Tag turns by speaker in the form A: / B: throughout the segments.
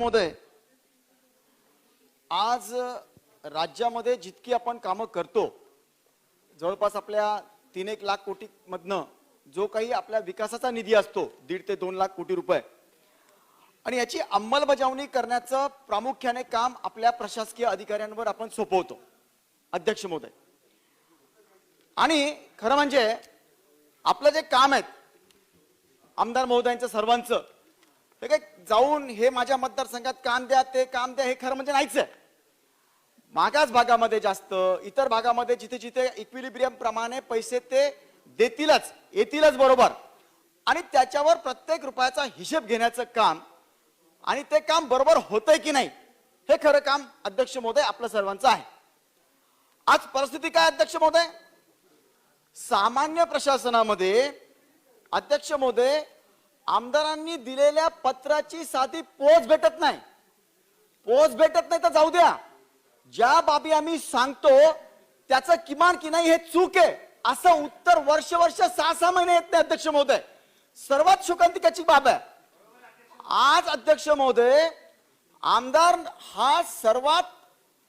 A: महोदय, आज राज्यामध्ये जितकी आपण कामं करतो, जवळपास आपल्या 3-1 लाख कोटी मधनं जो काही आपल्या विकासाचा निधी असतो 1.5 ते 2 लाख कोटी रुपये, आणि याची अंमलबजावणी करण्याचं प्रामुख्याने काम आपल्या प्रशासकीय अधिकाऱ्यांवर आपण सोपवतो अध्यक्ष महोदय. आणि खरं म्हणजे आपलं जे काम आहे आमदार महोदयांचं सर्वांचं, हे काय जाऊन हे माझ्या मतदारसंघात काम द्या ते काम द्या हे खरं म्हणजे नाहीच आहे. मागास भागामध्ये जास्त, इतर भागामध्ये जिथे जिथे इक्विलिब्रियम प्रमाणे पैसे ते देतीलच येतीलच बरोबर, आणि त्याच्यावर प्रत्येक रुपयाचा हिशेब घेण्याचं काम आणि ते काम बरोबर होतंय की नाही हे खरं काम अध्यक्ष महोदय आपलं सर्वांचं आहे. आज परिस्थिती काय अध्यक्ष महोदय, सामान्य प्रशासनामध्ये अध्यक्ष महोदय आमदारांनी दिलेल्या पत्राची साधी पोच भेटत नाही. पोच भेटत नाही तर जाऊ द्या, ज्या बाबी आम्ही सांगतो त्याचं किमान की नाही हे चूक आहे असं उत्तर वर्ष 6 महिने येत नाही अध्यक्ष महोदय. सर्वात शोकांतिकाची बाब आहे. आज अध्यक्ष महोदय आमदार हा सर्वात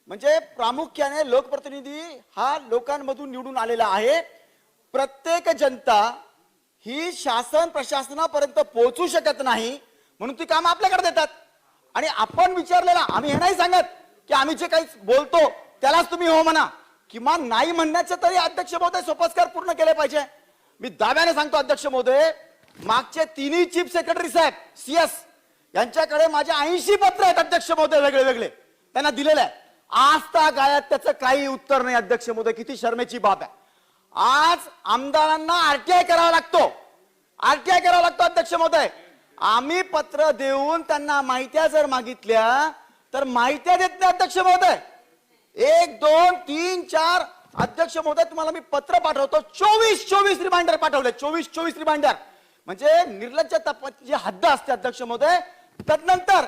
A: म्हणजे प्रामुख्याने लोकप्रतिनिधी हा लोकांमधून निवडून आलेला आहे. प्रत्येक जनता ही शासन प्रशासनापर्यंत पोहोचू शकत नाही म्हणून ती काम आपल्याकडे देतात. आणि आपण विचारलेला, आम्ही हे नाही सांगत की आम्ही जे काही बोलतो त्यालाच तुम्ही हो म्हणा, किमान नाही म्हणण्याचे तरी अध्यक्ष महोदय सोपस्कार पूर्ण केले पाहिजे. मी दाव्याने सांगतो अध्यक्ष महोदय, मागचे 3 चीफ सेक्रेटरी साहेब CS यांच्याकडे माझे 80 पत्र आहेत अध्यक्ष महोदय, वेगळे वेगळे त्यांना दिलेले आहे. आज गायब त्याचं काही उत्तर नाही अध्यक्ष महोदय. किती शर्मेची बाब आहे. आज आमदारांना RTI करावा लागतो, RTI करावा लागतो अध्यक्ष महोदय. आम्ही पत्र देऊन त्यांना माहित्या जर मागितल्या तर माहित्या देत नाही अध्यक्ष महोदय. 1 2 3 4 अध्यक्ष महोदय तुम्हाला मी पत्र पाठवतो, 24 रिमाइंडर पाठवले, 24 रिमाइंडर. म्हणजे निर्लज्जताची जी हद्द असते अध्यक्ष महोदय. त्यानंतर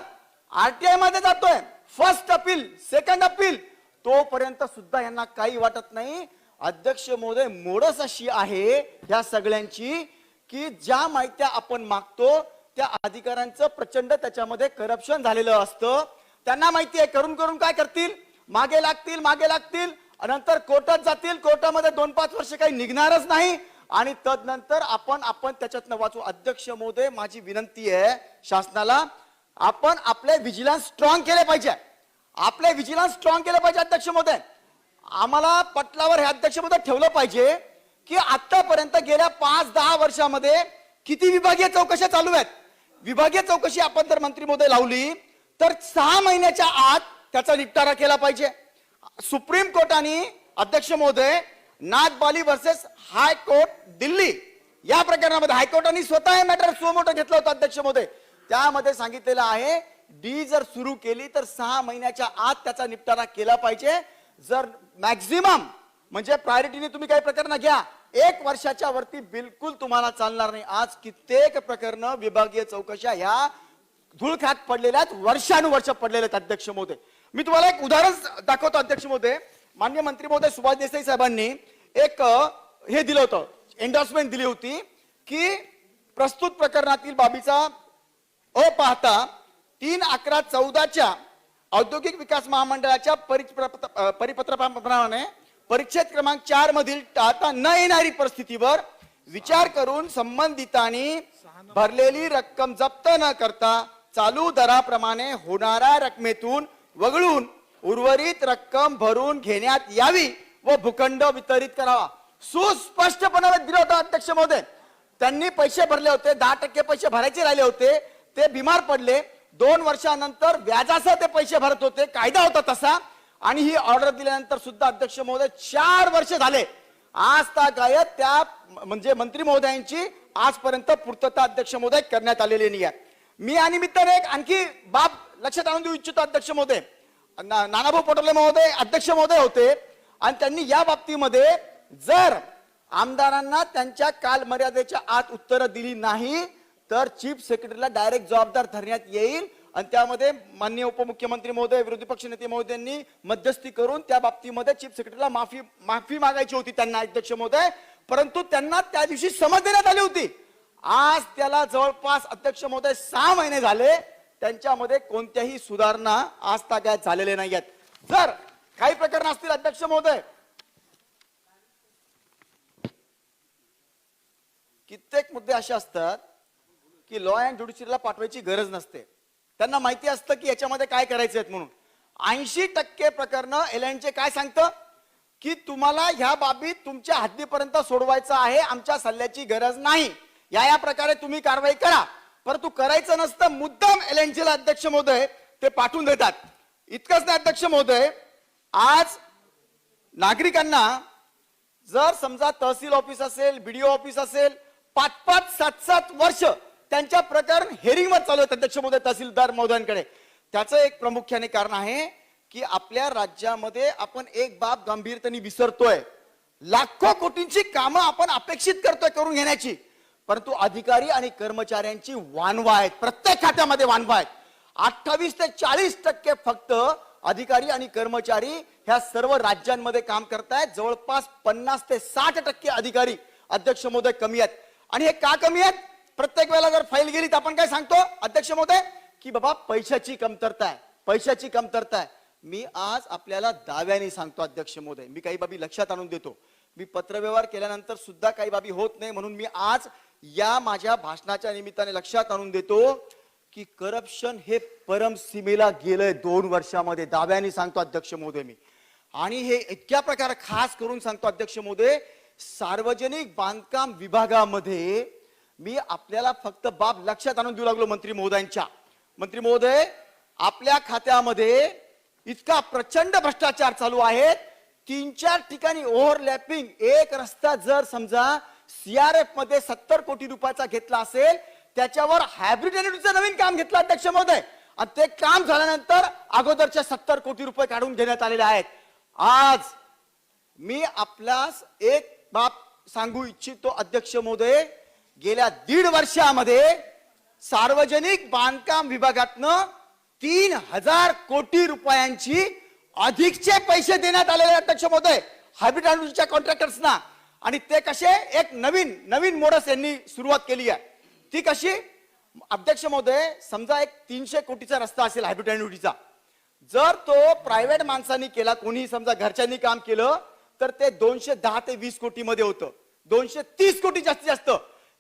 A: RTI मध्ये जातोय, फर्स्ट अपील सेकंड अपील, तोपर्यंत सुद्धा यांना काही वाटत नाही. अध्यक्ष महोदय मोडस अशी आहे ह्या सगळ्यांची की ज्या माहित्या आपण मागतो त्या अधिकाऱ्यांचं प्रचंड त्याच्यामध्ये करप्शन झालेलं असतं. त्यांना माहिती आहे करून करून काय करतील, मागे लागतील नंतर कोर्टात जातील, कोर्टामध्ये 2-5 वर्ष काही निघणारच नाही आणि तदनंतर आपण त्याच्यातनं वाचू. अध्यक्ष महोदय माझी विनंती आहे शासनाला, आपण आपले विजिलन्स स्ट्रॉंग केले पाहिजे, अध्यक्ष महोदय. आम्हाला पटलावर हे अध्यक्ष महोदय ठेवलं पाहिजे की आतापर्यंत गेल्या 5-10 वर्षामध्ये किती विभागीय चौकशा चालू आहेत. विभागीय चौकशी आपण जर मंत्री महोदय लावली तर 6 महिन्याच्या आत त्याचा निपटारा केला पाहिजे. सुप्रीम कोर्टाने अध्यक्ष महोदय नाथबाली वर्सेस हायकोर्ट दिल्ली या प्रकरणामध्ये हायकोर्टाने स्वतः हे मॅटर सुमोटो घेतलं होतं अध्यक्ष महोदय. त्यामध्ये सांगितलेलं आहे डी जर सुरू केली तर 6 महिन्याच्या आत त्याचा निपटारा केला पाहिजे. जर मॅक्झिमम म्हणजे प्रायोरिटीने तुम्ही काही प्रकरण घ्या, 1 वर्षाच्या वरती बिलकुल तुम्हाला चालणार नाही. आज कित्येक प्रकरण विभागीय चौकशा ह्या धुळखात पडलेल्या आहेत, वर्षानुवर्ष पडलेले आहेत अध्यक्ष महोदय. मी तुम्हाला एक उदाहरण दाखवतो अध्यक्ष महोदय. माननीय मंत्री महोदय सुभाष देसाई साहेबांनी एक हे दिलं होतं, एंडोर्समेंट दिली होती की प्रस्तुत प्रकरणातील बाबीचा पाहता 3/11/14 औद्योगिक विकास महामंडळाच्या परिपत्राप्रमाणे परिच्छेद क्रमांक 4 मधील टाळता न येणारी परिस्थितीवर विचार करून संबंधितांनी भरलेली रक्कम जप्त न करता चालू दराप्रमाणे होणाऱ्या रकमेतून वगळून उर्वरित रक्कम भरून घेण्यात यावी व भूखंड वितरित करावा. सुस्पष्टपणे दिलं होतं अध्यक्ष महोदय. त्यांनी पैसे भरले होते, 10% पैसे भरायचे राहिले होते, ते बिमार पडले, 2 वर्षानंतर व्याजासह ते पैसे भरत होते, कायदा होता तसा. आणि ही ऑर्डर दिल्यानंतर सुद्धा अध्यक्ष महोदय 4 वर्ष झाले आज गायब त्या म्हणजे मंत्री महोदयांची आजपर्यंत पूर्तता अध्यक्ष महोदय करण्यात आलेली नाही आहे. मी या निमित्ताने एक आणखी बाब लक्षात आणून देऊ इच्छितो अध्यक्ष महोदय. नानाभाऊ पटोले महोदय अध्यक्ष महोदय होते आणि त्यांनी या बाबतीमध्ये जर आमदारांना त्यांच्या कालमर्यादेच्या आत उत्तरं दिली नाही तर चीफ सेक्रेटरीला डायरेक्ट जबाबदार धरण्यात येईल. आणि त्यामध्ये माननीय उपमुख्यमंत्री महोदय, विरोधी पक्षनेते महोदयांनी मध्यस्थी करून त्या बाबतीमध्ये चीफ सेक्रेटरीला माफी मागायची होती त्यांना अध्यक्ष महोदय, परंतु त्यांना त्या दिवशी समज देण्यात आली होती. आज त्याला जवळपास अध्यक्ष महोदय 6 महिने झाले त्यांच्यामध्ये कोणत्याही सुधारणा आज तागायत झालेले नाही आहेत। जर काही प्रकरण असतील अध्यक्ष महोदय, कित्येक मुद्दे असे असतात की लॉ अँड ज्युडिशरीला पाठवायची गरज नसते, त्यांना माहिती असतं की याच्यामध्ये काय करायचे आहेत म्हणून। 80% प्रकरण एलएनचे काय सांगतं की तुम्हाला ह्या बाबी तुमच्या हद्दीपर्यंत सोडवायचं आहे, आमच्या सल्ल्याची गरज नाही, या प्रकारे तुम्ही कारवाई करा। परंतु करायचं नसतं, मुद्दाम एलएनचे ला अध्यक्ष महोदय ते पाठवून देतात। इतकंच नाही अध्यक्ष महोदय, आज नागरिकांना जर समजा तहसील ऑफिस असेल, बीडीओ ऑफिस असेल, 5-5, 7-7 वर्ष त्यांच्या प्रकरण हेरिंग वर चालू आहेत अध्यक्ष महोदय तहसीलदार महोदयांकडे। त्याचं एक प्रामुख्याने कारण आहे की आपल्या राज्यामध्ये आपण एक बाब गंभीरतेने विसरतोय, लाखो कोटींची कामं आपण अपेक्षित करतोय करून घेण्याची, परंतु अधिकारी आणि कर्मचाऱ्यांची वानवा आहेत, प्रत्येक खात्यामध्ये वानवा आहेत। 28 ते 40% फक्त अधिकारी आणि कर्मचारी ह्या सर्व राज्यांमध्ये काम करतायत, जवळपास 50 ते 60% अधिकारी अध्यक्ष महोदय कमी आहेत। आणि हे का कमी आहेत? प्रत्येक वेळेला जर फाईल गेली तर आपण काय सांगतो अध्यक्ष महोदय की बाबा पैशाची कमतरता आहे, पैशाची कमतरता आहे। मी आज आपल्याला दाव्याने सांगतो अध्यक्ष महोदय, मी काही बाबी लक्षात आणून देतो, मी पत्रव्यवहार केल्यानंतर सुद्धा काही बाबी होत नाही, म्हणून मी आज या माझ्या भाषणाच्या निमित्ताने लक्षात आणून देतो की करप्शन हे परमसीमेला गेलंय 2 वर्षामध्ये, दाव्याने सांगतो अध्यक्ष महोदय मी। आणि हे इतक्या प्रकारे खास करून सांगतो अध्यक्ष महोदय, सार्वजनिक बांधकाम विभागामध्ये मी आपल्याला फक्त बाब लक्षात आणून देऊ लागलो मंत्री महोदयांच्या। मंत्री महोदय, आपल्या खात्यामध्ये इतका प्रचंड भ्रष्टाचार चालू आहे, 3-4 ठिकाणी ओव्हरलॅपिंग, एक रस्ता जर समजा सीआरएफ मध्ये 70 कोटी रुपयाचा घेतला असेल, त्याच्यावर हायब्रिड एन्युटीचं नवीन काम घेतलं अध्यक्ष महोदय, आणि ते काम झाल्यानंतर अगोदरच्या 70 कोटी रुपये काढून घेण्यात आलेले आहेत। आज मी आपल्यास एक बाब सांगू इच्छितो अध्यक्ष महोदय, गेल्या 1.5 वर्षामध्ये सार्वजनिक बांधकाम विभागातनं 3000 कोटी रुपयांची अधिकचे पैसे देण्यात आलेले अध्यक्ष महोदय हायब्रिड एन्युटीच्या कॉन्ट्रॅक्टर्सना। आणि ते कसे, एक नवीन मोडस यांनी सुरुवात केली आहे। ती कशी अध्यक्ष महोदय, समजा एक 300 कोटीचा रस्ता असेल हायब्रिड एन्युटीचा, जर तो प्रायव्हेट माणसांनी केला, कोणी समजा घरच्यांनी काम केलं, तर ते 210 ते 20 कोटी मध्ये होतं, 230 कोटी जास्तीत जास्त।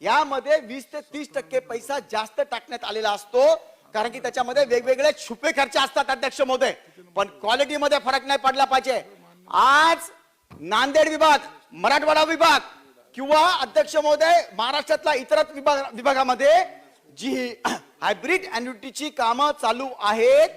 A: यामध्ये 20 ते 30% पैसा जास्त टाकण्यात आलेला असतो, कारण की त्याच्यामध्ये वेगवेगळे छुपे खर्च असतात अध्यक्ष महोदय, पण क्वालिटी मध्ये फरक नाही पडला पाहिजे। आज नांदेड विभाग, मराठवाडा विभाग किंवा अध्यक्ष महोदय महाराष्ट्रातल्या इतर विभागामध्ये जी हायब्रिड एन्युटीची कामं चालू आहेत,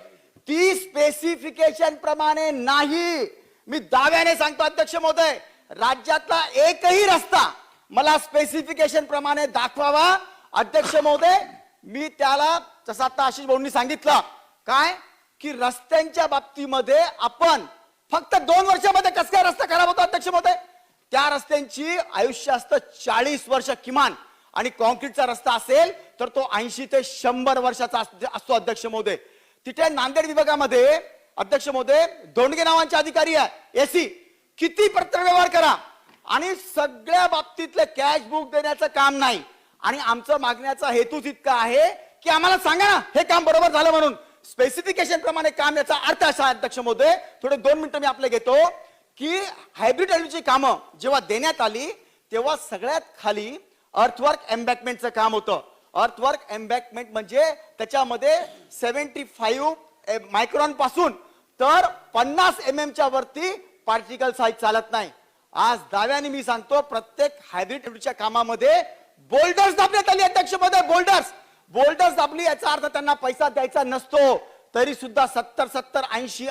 A: ती स्पेसिफिकेशन प्रमाणे नाही। मी दाव्याने सांगतो अध्यक्ष महोदय, राज्यातला एकही रस्ता मला स्पेसिफिकेशन प्रमाणे दाखवावा अध्यक्ष महोदय। मी त्याला जसं आता आशिष भाऊंनी सांगितलं काय की रस्त्यांच्या बाबतीमध्ये आपण फक्त 2 वर्षामध्ये कसं काय रस्ता खराब होतो अध्यक्ष महोदय, त्या रस्त्यांची आयुष्य असतं 40 वर्ष किमान, आणि कॉन्क्रीटचा रस्ता असेल तर तो 80 ते 100 वर्षाचा असतो अध्यक्ष महोदय। तिथे नांदेड विभागामध्ये अध्यक्ष महोदय दोंडगे नावांचे अधिकारी आहे, एसी, किती पत्रव्यवहार करा आणि सगळ्या बाबतीतले कॅश बुक देण्याचं काम नाही, आणि आमचं मागण्याचा हेतूच इतका आहे की आम्हाला सांगा ना हे काम बरोबर झालं म्हणून, स्पेसिफिकेशन प्रमाणे काम। याचा अर्थ असा अध्यक्ष महोदय, थोडे 2 मिनिटं मी आपले घेतो की हायब्रिड एन्युटीची कामं जेव्हा देण्यात आली तेव्हा सगळ्यात खाली अर्थवर्क एम्बॅकमेंटचं काम होतं। अर्थवर्क एम्बॅकमेंट म्हणजे त्याच्यामध्ये 75 मायक्रॉन पासून तर 50 mm च्या वरती पार्टिकल साईज चालत नाही। आज दाव्याने मी सांगतो, प्रत्येक हायब्रिड एन्युटीच्या कामामध्ये बोल्डर्स दाबण्यात आली अध्यक्ष महोदय, बोल्डर्स दाबली, याचा अर्थ त्यांना पैसा द्यायचा नसतो, तरी सुद्धा 70,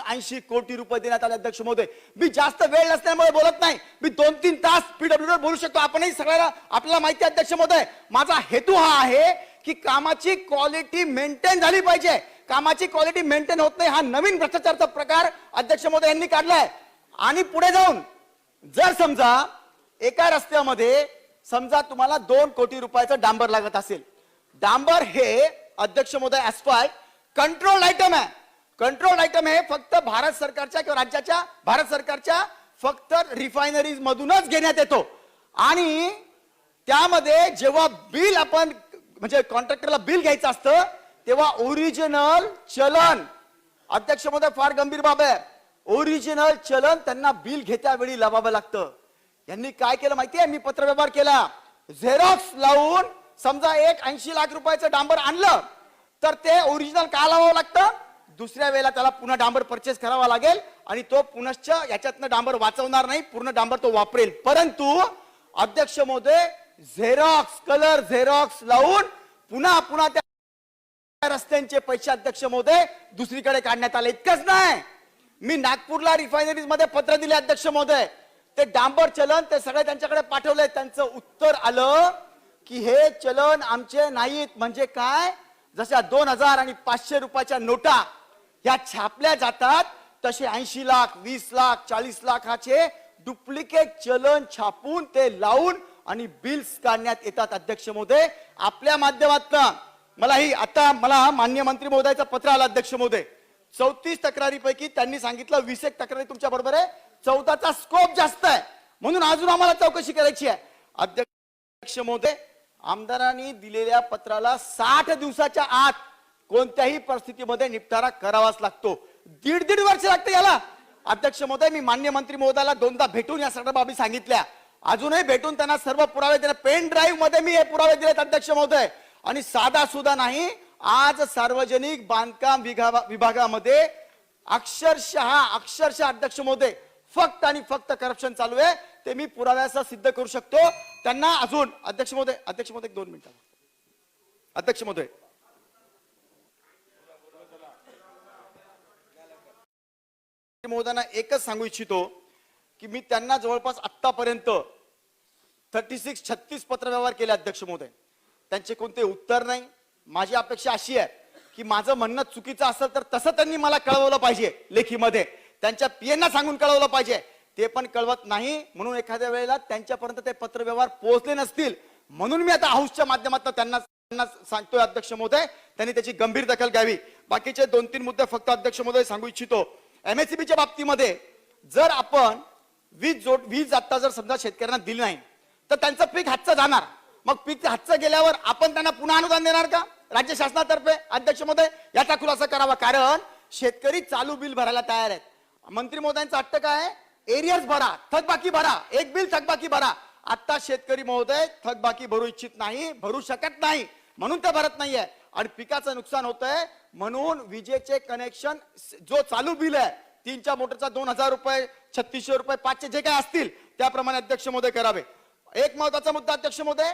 A: 80 कोटी रुपये देण्यात आले अध्यक्ष महोदय। मी जास्त वेळ नसल्यामुळे बोलत नाही, मी 2-3 तास पीडब्ल्यूडी बोलू शकतो, आपणही सगळ्याला आपल्याला माहिती आहे अध्यक्ष महोदय। माझा हेतू हा आहे की कामाची क्वालिटी मेंटेन झाली पाहिजे, कामाची क्वालिटी मेंटेन होत नाही, हा नवीन भ्रष्टाचाराचा प्रकार अध्यक्ष महोदय यांनी काढलाय। आणि पुढे जाऊन जर समजा एका रस्त्यामध्ये समजा तुम्हाला 2 कोटी रुपयाचं डांबर लागत असेल, डांबर हे अध्यक्ष महोदय ऍस्फाल्ट कंट्रोल आयटम आहे, कंट्रोल आयटम हे फक्त भारत सरकारच्या किंवा राज्याच्या भारत सरकारच्या फक्त रिफायनरीज मधूनच घेण्यात येतो, आणि त्यामध्ये जेव्हा बिल आपण म्हणजे कॉन्ट्रॅक्टरला बिल घ्यायचं असतं तेव्हा ओरिजिनल चलन, अध्यक्ष महोदय फार गंभीर बाब आहे, ओरिजिनल चलन त्यांना बिल घेत्या वेळी लावावं लागतं. यांनी काय केलं माहितीये, मी पत्रव्यवहार केला, झेरॉक्स लावून समजा 80 लाख रुपयाचं डांबर आणलं तर ते ओरिजिनल का लावावं लागतं, दुसऱ्या वेळेला त्याला पुन्हा डांबर परचेस करावा लागेल आणि तो पुनश्च याच्यातनं डांबर वाचवणार नाही, पूर्ण डांबर तो वापरेल. परंतु अध्यक्ष महोदय झेरॉक्स, कलर झेरॉक्स लावून पुन्हा पुन्हा त्या रस्त्यांचे पैसे अध्यक्ष महोदय दुसरीकडे काढण्यात आले. इतकंच नाही, मी नागपूरला रिफायनरीज मध्ये पत्र दिले अध्यक्ष महोदय, ते डांबर चलन ते सगळे त्यांच्याकडे पाठवले. त्यांचं उत्तर आलं की हे चलन आमचे नाहीत. म्हणजे काय, जशा 2000 आणि 500 रुपयाच्या नोटा ह्या छापल्या जातात तसे 80 लाख, 20 लाख, 40 लाखाचे डुप्लिकेट चलन छापून ते लावून आणि बिल्स काढण्यात येतात. अध्यक्ष महोदय आपल्या माध्यमातून मला माननीय मंत्री महोदयाचं पत्र आलं अध्यक्ष महोदय. 34 तक्रारीपैकी त्यांनी सांगितलं 20 तक्रारी तुमच्या बरोबर आहे, 14चा स्कोप जास्त आहे म्हणून अजून आम्हाला चौकशी करायची आहे. अध्यक्ष महोदय आमदारांनी दिलेल्या पत्राला 60 दिवसाच्या आत कोणत्याही परिस्थितीमध्ये निपटारा करावाच लागतो. दीड वर्ष लागते याला. अध्यक्ष महोदय मी माननीय मंत्री महोदयाला 2दा भेटून या सगळ्या बाबी सांगितल्या, अजूनही भेटून त्यांना सर्व पुरावे दिले, पेन ड्राईव्ह मध्ये मी हे पुरावे दिलेत अध्यक्ष महोदय. आणि साधा सुद्धा नाही, आज सार्वजनिक बांधकाम विभागामध्ये अक्षरशः अध्यक्ष महोदय फक्त आणि फक्त करप्शन चालू आहे. ते मी पुराव्यासह सिद्ध करू शकतो. त्यांना अजून अध्यक्ष महोदय 2 मिनिटं अध्यक्ष महोदय महोदयांना एकच सांगू इच्छितो की मी त्यांना जवळपास आतापर्यंत 36 पत्रव्यवहार केले अध्यक्ष महोदय, त्यांचे कोणते उत्तर नाही. माझी अपेक्षा अशी आहे की माझं म्हणणं चुकीचं असेल तर तसं त्यांनी मला कळवलं पाहिजे लेखीमध्ये, त्यांच्या पीएनना सांगून कळवलं पाहिजे. ते पण कळवत नाही म्हणून एखाद्या वेळेला त्यांच्यापर्यंत ते पत्रव्यवहार पोहोचले नसतील म्हणून मी आता हाऊसच्या माध्यमातून त्यांना सांगतोय अध्यक्ष महोदय त्यांनी त्याची गंभीर दखल घ्यावी. बाकीचे 2-3 मुद्दे फक्त अध्यक्ष महोदय सांगू इच्छितो. एमएससीबीच्या बाबतीमध्ये जर आपण वीज आता जर समजा शेतकऱ्यांना दिली नाही तर त्यांचं पीक हातचं जाणार. मग पीक हातचं गेल्यावर आपण त्यांना पुन्हा अनुदान देणार का राज्य शासनातर्फे? अध्यक्ष महोदय याचा खुलासा करावा, कारण शेतकरी चालू बिल भरायला तयार आहेत. मंत्री महोदयांचा हट्ट काय आहे, एरियर्स भरा, थकबाकी भरा, एक बिल थकबाकी भरा. आता शेतकरी महोदय थकबाकी भरू इच्छित नाही, भरू शकत नाही म्हणून ते भरत नाहीये आणि पिकाचं नुकसान होत आहे. म्हणून विजेचे कनेक्शन जो चालू बिल आहे 3च्या मोटरचा 2000 रुपये, 3600 रुपये, 500 जे काय असतील त्याप्रमाणे अध्यक्ष महोदय करावे. एक महत्वाचा मुद्दा अध्यक्ष महोदय,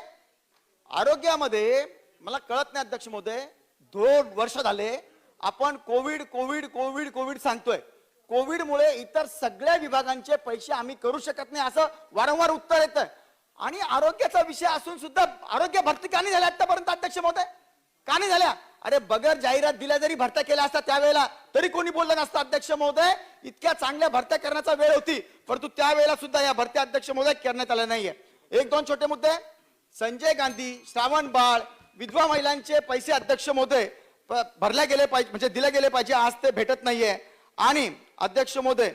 A: आरोग्यामध्ये मला कळत नाही अध्यक्ष महोदय, 2 वर्ष झाले आपण कोविड सांगतोय. कोविडमुळे इतर सगळ्या विभागांचे पैसे आम्ही करू शकत नाही असं वारंवार उत्तर येतं आणि आरोग्याचा विषय असून सुद्धा आरोग्य भरती का नाही झाल्या आतापर्यंत अध्यक्ष महोदय? का नाही झाल्या? अरे बगर जाहिरात दिल्या जरी भरत्या केल्या असतात त्यावेळेला तरी कोणी बोललं नसतं अध्यक्ष महोदय. इतक्या चांगल्या भरत्या करण्याचा वेळ होती परंतु त्यावेळेला सुद्धा या भरत्या अध्यक्ष महोदय करण्यात आल्या नाहीये. 1-2 छोटे मुद्दे, संजय गांधी, श्रावण बाळ, विधवा महिलांचे पैसे अध्यक्ष महोदय भरल्या गेले पाहिजे, म्हणजे दिले गेले पाहिजे, आज ते भेटत नाहीये. आणि अध्यक्ष महोदय